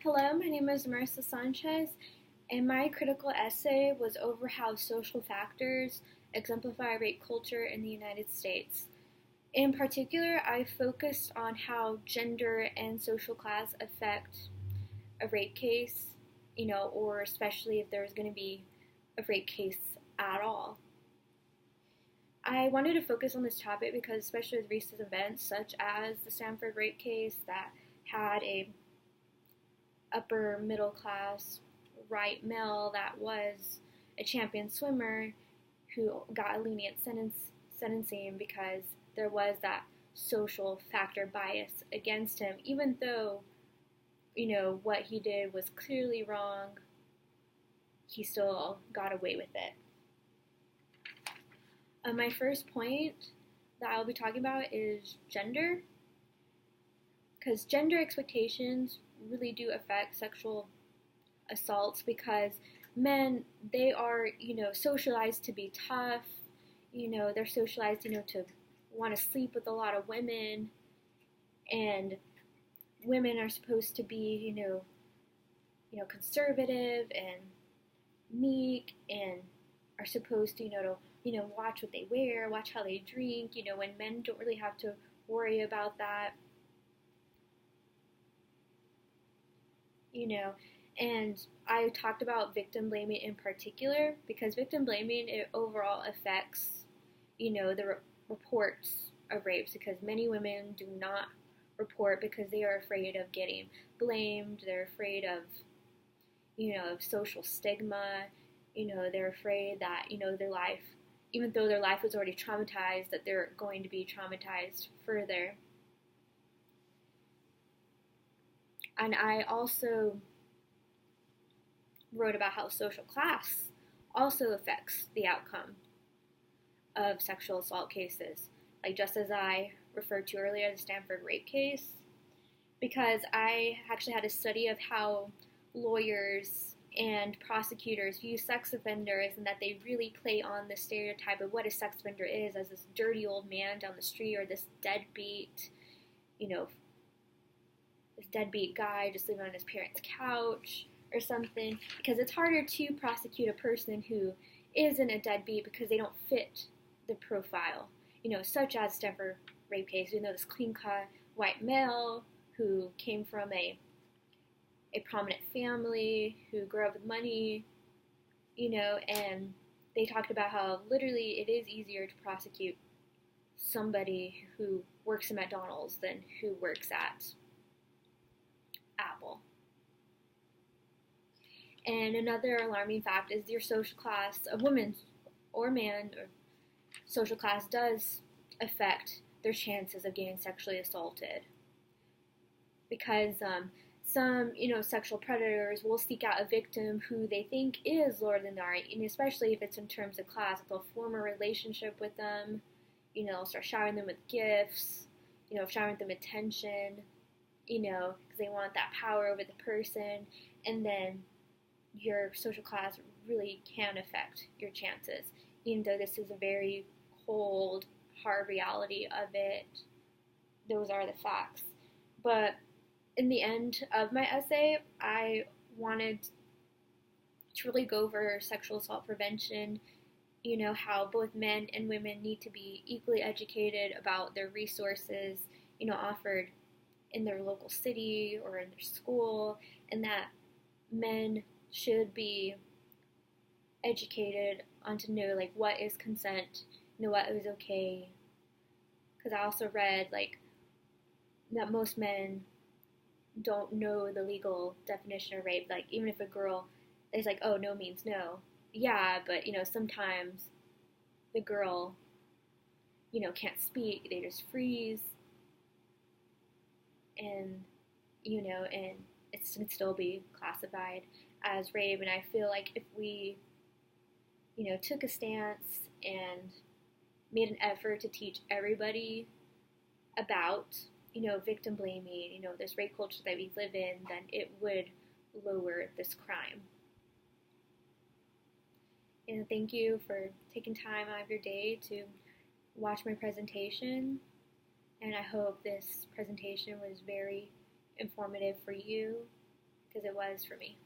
Hello, my name is Marissa Sanchez, and my critical essay was over how social factors exemplify rape culture in the United States. In particular, I focused on how gender and social class affect a rape case, or especially if there's going to be a rape case at all. I wanted to focus on this topic because, especially with recent events such as the Stanford rape case that had a upper middle class white male that was a champion swimmer who got a lenient sentencing because there was that social factor bias against him, even though what he did was clearly wrong. He still got away with it. My first point that I'll be talking about is gender, because gender expectations really do affect sexual assaults, because men, they are, socialized to be tough, they're socialized, to want to sleep with a lot of women, and women are supposed to be, conservative and meek, and are supposed to, watch what they wear, watch how they drink, when men don't really have to worry about that. And I talked about victim blaming in particular because victim blaming, it overall affects, the reports of rapes, because many women do not report because they are afraid of getting blamed. They're afraid of, of social stigma. They're afraid that, their life, even though their life was already traumatized, that they're going to be traumatized further. And I also wrote about how social class also affects the outcome of sexual assault cases, like just as I referred to earlier, the Stanford rape case, because I actually had a study of how lawyers and prosecutors view sex offenders, and that they really play on the stereotype of what a sex offender is as this dirty old man down the street, or this deadbeat, this deadbeat guy just living on his parents' couch or something, because it's harder to prosecute a person who isn't a deadbeat because they don't fit the profile, such as Stanford rape case. This clean-cut white male who came from a prominent family, who grew up with money, and they talked about how literally it is easier to prosecute somebody who works at McDonald's than who works at Apple. And another alarming fact is your social class, a woman or man, or social class does affect their chances of getting sexually assaulted. Because some, sexual predators will seek out a victim who they think is lower than they are, and especially if it's in terms of class, they'll form a relationship with them, start showering them with gifts, showering them attention, because they want that power over the person, and then your social class really can affect your chances, even though this is a very cold, hard reality of it. Those are the facts. But in the end of my essay, I wanted to really go over sexual assault prevention, how both men and women need to be equally educated about their resources, offered in their local city or in their school, and that men should be educated on to know, what is consent, what is okay. Because I also read, that most men don't know the legal definition of rape. Even if a girl is oh, no means no. Yeah, but, sometimes the girl, can't speak. They just freeze. And, and it can still be classified as rape. And I feel like if we, took a stance and made an effort to teach everybody about, victim blaming, this rape culture that we live in, then it would lower this crime. And thank you for taking time out of your day to watch my presentation. And I hope this presentation was very informative for you. because it was for me.